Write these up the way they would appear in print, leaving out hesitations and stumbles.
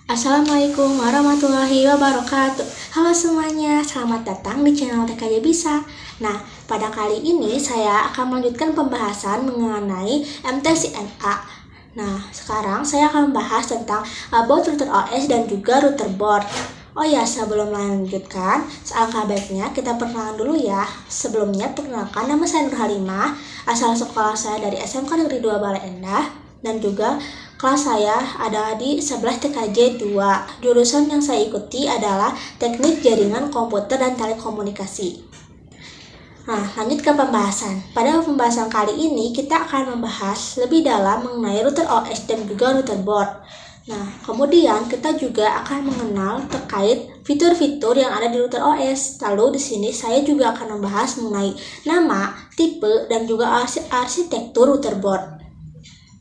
Assalamualaikum warahmatullahi wabarakatuh. Halo semuanya, selamat datang di channel TKJ Bisa. Nah, pada kali ini saya akan melanjutkan pembahasan mengenai MTCNA. Nah, sekarang saya akan membahas tentang about router OS dan juga router board. Oh ya, sebelum melanjutkan, alangkah baiknya kita perkenalan dulu ya. Sebelumnya, perkenalkan, nama saya Nur Halimah, asal sekolah saya dari SMK Negeri 2 Bale Endah, dan juga kelas saya ada di 11 TKJ 2. Jurusan yang saya ikuti adalah Teknik Jaringan Komputer dan Telekomunikasi. Nah, lanjut ke pembahasan. Pada pembahasan kali ini kita akan membahas lebih dalam mengenai router OS dan juga router board. Nah, kemudian kita juga akan mengenal terkait fitur-fitur yang ada di router OS. Lalu di sini saya juga akan membahas mengenai nama, tipe, dan juga arsitektur router board.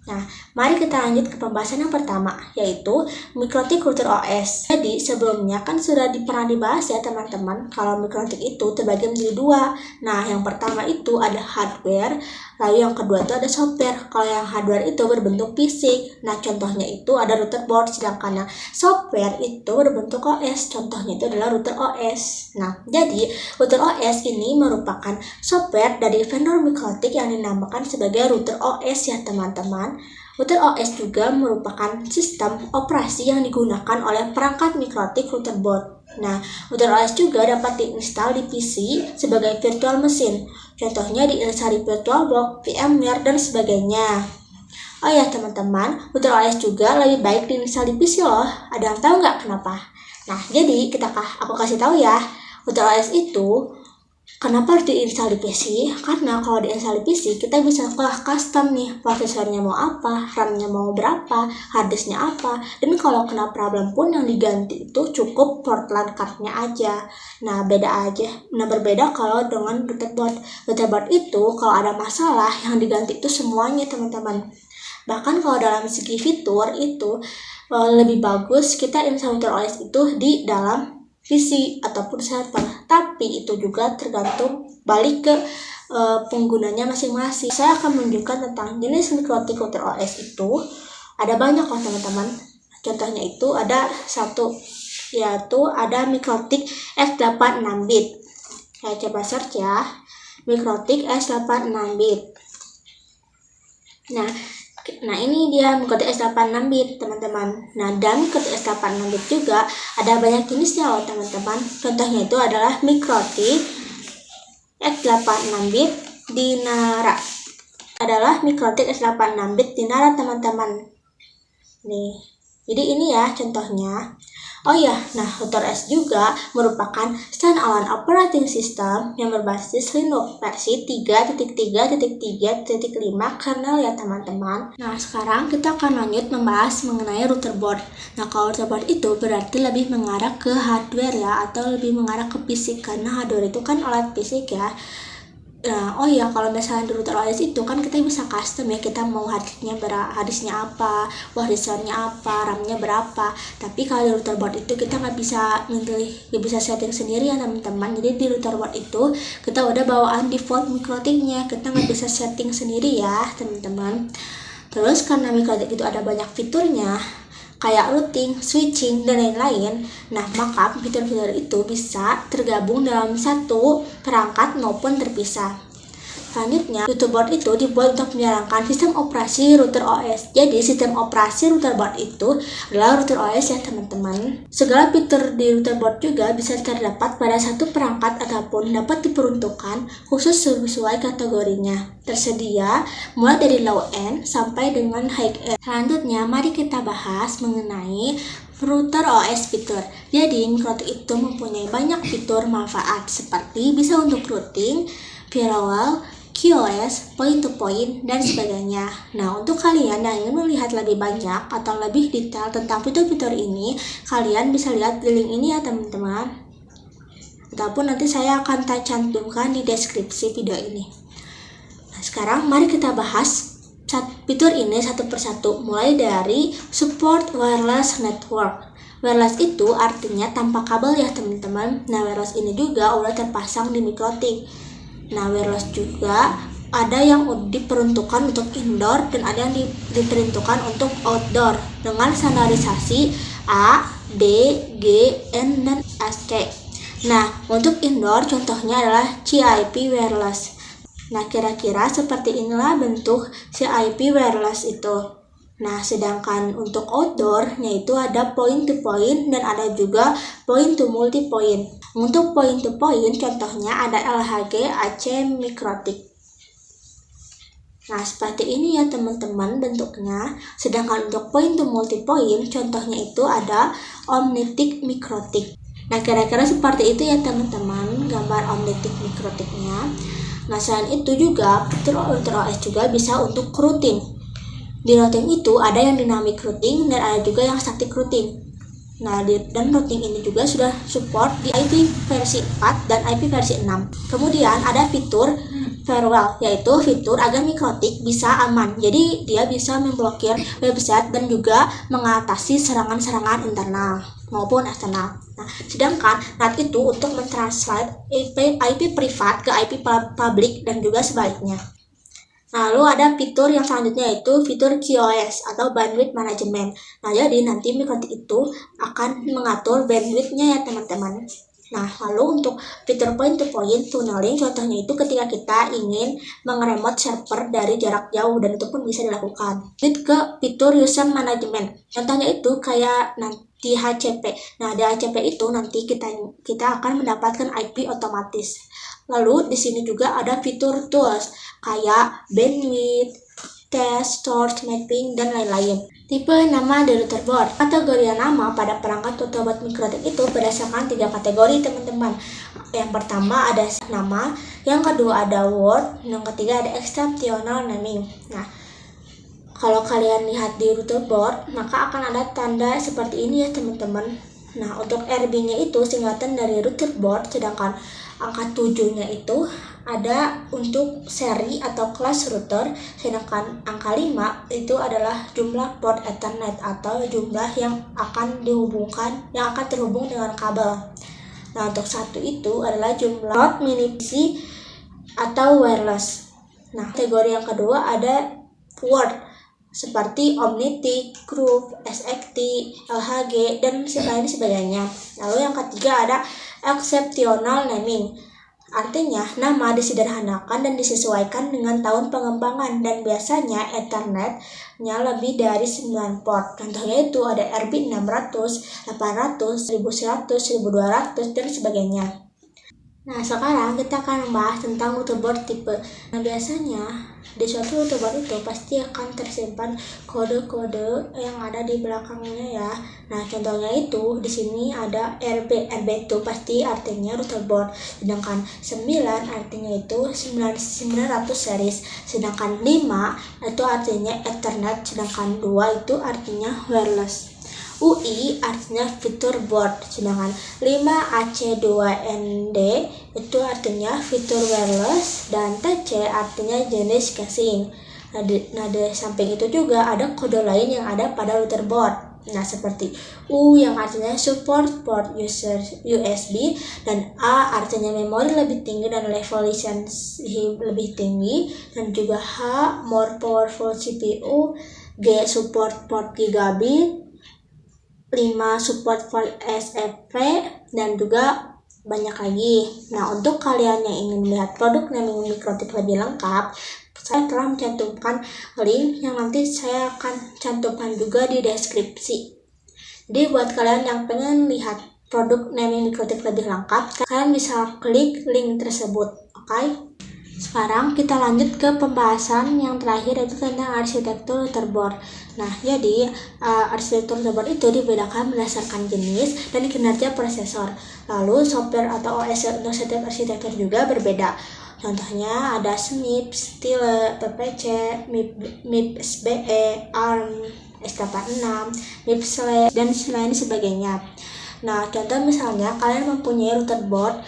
Nah, mari kita lanjut ke pembahasan yang pertama, yaitu Mikrotik Router OS. Jadi, sebelumnya kan sudah pernah dibahas ya teman-teman, kalau mikrotik itu terbagi menjadi dua. Nah, yang pertama itu ada hardware, lalu yang kedua itu ada software. Kalau yang hardware itu berbentuk fisik, nah contohnya itu ada router board, sedangkan yang software itu berbentuk OS, contohnya itu adalah router OS. Nah, jadi router OS ini merupakan software dari vendor mikrotik yang dinamakan sebagai router OS ya teman-teman. Router OS juga merupakan sistem operasi yang digunakan oleh perangkat mikrotik router board. Nah, router OS juga dapat diinstal di PC sebagai virtual machine. Contohnya diinstal di VirtualBox, VMware, dan sebagainya. Oh ya teman-teman, router OS juga lebih baik diinstal di PC loh. Ada yang tahu nggak kenapa? Nah, jadi aku kasih tahu ya. Router OS itu kenapa harus diinstal di PC? Karena kalau diinstal di PC, kita bisa custom nih, prosesornya mau apa, RAM-nya mau berapa, harddisknya apa, dan kalau kena problem pun yang diganti itu cukup port LAN card-nya aja. Nah, berbeda kalau dengan router board. Router board itu kalau ada masalah, yang diganti itu semuanya teman-teman. Bahkan kalau dalam segi fitur itu lebih bagus kita install router OS itu di dalam PC ataupun server, tapi itu juga tergantung balik ke penggunanya masing-masing. Saya akan menunjukkan tentang jenis mikrotik router OS itu ada banyak loh teman-teman. Contohnya itu ada satu, yaitu ada mikrotik S86 bit. Saya coba search ya, mikrotik S86 bit. Nah, ini dia mikrotik S86 bit teman-teman. Nah, dan mikrotik S86 bit juga ada banyak jenisnya loh teman-teman. Contohnya itu adalah mikrotik S86 bit Dinara. Adalah mikrotik S86 bit Dinara teman-teman. Nih, jadi ini ya contohnya. Oh ya, nah router OS juga merupakan standalone operating system yang berbasis Linux versi 3.3.3.5 kernel ya teman-teman. Nah, sekarang kita akan lanjut membahas mengenai router board. Nah, kalau router board itu berarti lebih mengarah ke hardware ya, atau lebih mengarah ke fisik, karena hardware itu kan alat fisik ya. Nah, oh iya, kalau misalnya di router OS itu kan kita bisa custom ya, kita mau harddisknya apa, processornya apa, RAM-nya berapa. Tapi kalau di router board itu kita nggak bisa setting sendiri ya teman-teman. Jadi di router board itu kita udah bawaan default mikrotiknya, kita nggak bisa setting sendiri ya teman-teman. Terus karena mikrotik itu ada banyak fiturnya, kayak routing, switching, dan lain-lain. Nah, maka fitur-fitur itu bisa tergabung dalam satu perangkat maupun terpisah. Selanjutnya, router board itu dibuat untuk menjalankan sistem operasi router OS. Jadi, sistem operasi router board itu adalah router OS ya teman-teman. Segala fitur di router board juga bisa terdapat pada satu perangkat ataupun dapat diperuntukkan khusus sesuai kategorinya. Tersedia mulai dari low end sampai dengan high end. Selanjutnya, mari kita bahas mengenai router OS fitur. Jadi, mikrotik itu mempunyai banyak fitur manfaat seperti bisa untuk routing, firewall, QoS, point-to-point, dan sebagainya. Nah, untuk kalian yang ingin melihat lebih banyak atau lebih detail tentang fitur-fitur ini, kalian bisa lihat di link ini ya teman-teman. Ataupun nanti saya akan cantumkan di deskripsi video ini. Nah, sekarang mari kita bahas fitur ini satu persatu, mulai dari support wireless network. Wireless itu artinya tanpa kabel ya teman-teman. Nah, wireless ini juga udah terpasang di mikrotik. Nah, wireless juga ada yang diperuntukkan untuk indoor dan ada yang diperuntukkan untuk outdoor dengan standarisasi A, D, G, N, dan SC. Nah, untuk indoor contohnya adalah CIP wireless. Nah, kira-kira seperti inilah bentuk CIP wireless itu. Nah, sedangkan untuk outdoor yaitu ada point to point dan ada juga point to multi point. Untuk point to point contohnya ada LHG, AC, Mikrotik. Nah, seperti ini ya teman-teman bentuknya. Sedangkan untuk point to multi point contohnya itu ada Omnitic, Mikrotik. Nah, kira-kira seperti itu ya teman-teman gambar Omnitic, Mikrotiknya. Nah, selain itu juga fitur OS juga bisa untuk routing. Di routing itu ada yang dynamic routing dan ada juga yang static routing. Nah, dan routing ini juga sudah support di IP versi 4 dan IP versi 6. Kemudian ada fitur firewall, yaitu fitur agar Mikrotik bisa aman. Jadi dia bisa memblokir website dan juga mengatasi serangan-serangan internal maupun eksternal. Nah, sedangkan NAT itu untuk mentranslate IP privat ke IP publik dan juga sebaliknya. Lalu ada fitur yang selanjutnya yaitu fitur QoS atau bandwidth management. Nah, jadi nanti Mikrotik itu akan mengatur bandwidth-nya ya teman-teman. Nah, lalu untuk fitur point-to-point tunneling contohnya itu ketika kita ingin mengeremote server dari jarak jauh dan itu pun bisa dilakukan. Lanjut ke fitur user management. Contohnya itu kayak nanti HCP. Nah, di HCP itu nanti kita akan mendapatkan IP otomatis. Lalu di sini juga ada fitur tools kayak bandwidth, test, storage, mapping, dan lain-lain. Tipe nama di router board. Kategori nama pada perangkat router board Mikrotik itu berdasarkan 3 kategori teman-teman. Yang pertama ada nama, yang kedua ada word, yang ketiga ada exceptional naming. Nah, kalau kalian lihat di router board, maka akan ada tanda seperti ini ya teman-teman. Nah, untuk RB-nya itu singkatan dari router board, sedangkan angka 7-nya itu ada untuk seri atau kelas router, sedangkan angka 5 itu adalah jumlah port Ethernet atau jumlah yang akan terhubung dengan kabel. Nah, untuk 1 itu adalah jumlah port mini PC atau wireless. Nah, kategori yang kedua ada word seperti Omnitic, Groove, SXT, LHG, dan lain sebagainya. Lalu yang ketiga ada exceptional naming. Artinya, nama disederhanakan dan disesuaikan dengan tahun pengembangan dan biasanya Ethernet-nya lebih dari 9 port. Contohnya itu ada RB 600, 800, 1100, 1200, dan sebagainya. Nah, sekarang kita akan membahas tentang router board tipe. Nah, biasanya di suatu router board itu pasti akan tersimpan kode-kode yang ada di belakangnya ya. Nah, contohnya itu di sini ada RB. RB itu pasti artinya router board. Sedangkan 9 artinya itu 900 series. Sedangkan 5 itu artinya Ethernet. Sedangkan 2 itu artinya wireless. UI artinya fitur board, sedangkan 5AC2ND itu artinya fitur wireless, dan TC artinya jenis casing. Nah, di samping itu juga ada kode lain yang ada pada router board. Nah, seperti U yang artinya support port user USB, dan A artinya memori lebih tinggi dan level lisensi lebih tinggi, dan juga H more powerful CPU, G support port gigabit, 5 support for SFP, dan juga banyak lagi. Nah, untuk kalian yang ingin melihat produk naming Mikrotik lebih lengkap, saya telah mencantumkan link yang nanti saya akan cantumkan juga di deskripsi. Jadi buat kalian yang pengen lihat produk naming Mikrotik lebih lengkap, kalian bisa klik link tersebut. Oke? Sekarang kita lanjut ke pembahasan yang terakhir, yaitu tentang arsitektur router board. Nah, jadi arsitektur router board itu dibedakan berdasarkan jenis dan kinerja prosesor. Lalu software atau OS untuk setiap arsitektur juga berbeda. Contohnya ada SNIPS, TILE, PPC, MIPS BE, ARM, x86, MIPS SLE, dan lain sebagainya. Nah, contoh misalnya kalian mempunyai router board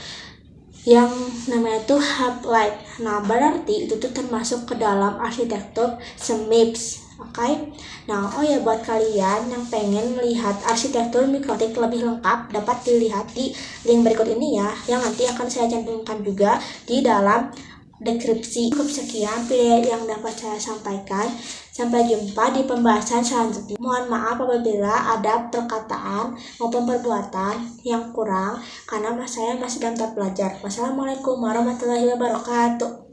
yang namanya itu hub light. Nah, berarti itu tuh termasuk ke dalam arsitektur SMIPS. Oke. Nah, buat kalian yang pengen melihat arsitektur Mikrotik lebih lengkap, dapat dilihat di link berikut ini ya, yang nanti akan saya cantumkan juga di dalam deskripsi. Cukup sekian video yang dapat saya sampaikan. Sampai jumpa di pembahasan selanjutnya. Mohon maaf apabila ada perkataan maupun perbuatan yang kurang karena saya masih dalam tahap belajar. Wassalamualaikum warahmatullahi wabarakatuh.